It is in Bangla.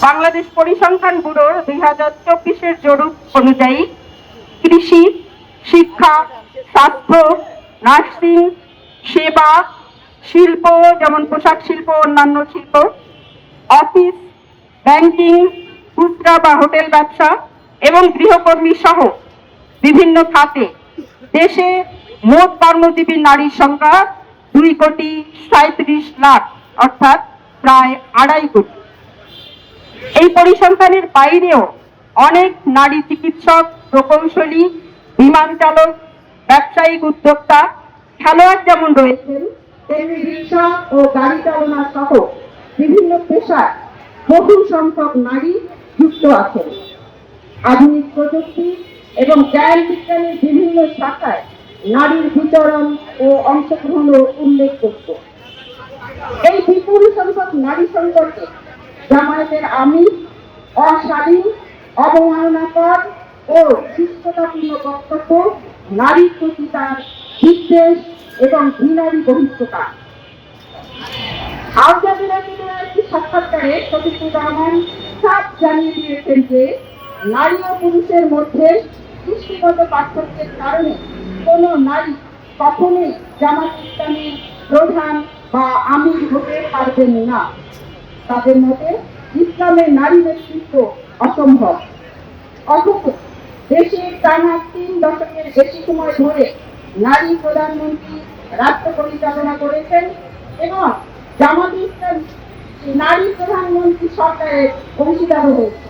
বাংলাদেশ পরিসংখ্যান ব্যুরোর 2024-এর জরিপ অনুযায়ী কৃষি, শিক্ষা, স্বাস্থ্য, নার্সিং, সেবা, শিল্প যেমন পোশাক শিল্প, অন্যান্য শিল্প, অফিস, ব্যাংকিং, খুচরা বা হোটেল ব্যবসা এবং গৃহকর্মী সহ বিভিন্ন খাতে দেশে মোট কর্মজীবী নারীর সংখ্যা 2,37,00,000, অর্থাৎ প্রায় 2.5 কোটি। এই পরিসংখ্যানের বাইরেও অনেক নারী চিকিৎসক, প্রকৌশলী, বিমান চালক, ব্যবসায়িক উদ্যোক্তা, খেলোয়াড় যেমন রয়েছেন, তেমনি রিক্সা ও গাড়ি চালনা সহ বিভিন্ন পেশায় বহু সংখ্যক নারী যুক্ত আছেন। আধুনিক প্রযুক্তি এবং জ্ঞান বিজ্ঞানের বিভিন্ন শাখায় নারীর বিচরণ ও অংশগ্রহণও উল্লেখযোগ্য। এই বিপুল সংখ্যক নারী সম্পর্কে জামায়াতের আমির অশালীন, অবমাননাকর ও শিষ্টতাপূর্ণ বক্তব্য নারীর প্রতি তার বিদ্বেষ এবং ঘৃণারী বহিষ্কৃতা। আল জাজিরার একটি সাক্ষাৎকারে শফিকুর রহমান সাফ জানিয়ে দিয়েছেন যে নারী ও পুরুষের মধ্যে সৃষ্টিগত পার্থক্যের কারণে কোনো নারী কখনোই জামাত ইসলামের প্রধান বা আমির হতে পারবেন না। তাদের মতে ইসলামের নারী নেতৃত্ব অসম্ভব। অথচ দেশে টানা 3 দশকের বেশি সময় ধরে নারী প্রধানমন্ত্রী রাষ্ট্র পরিচালনা করেছেন এবং জামাত ইসলাম নারী প্রধানমন্ত্রী সরকারের অংশীদার হয়েছে।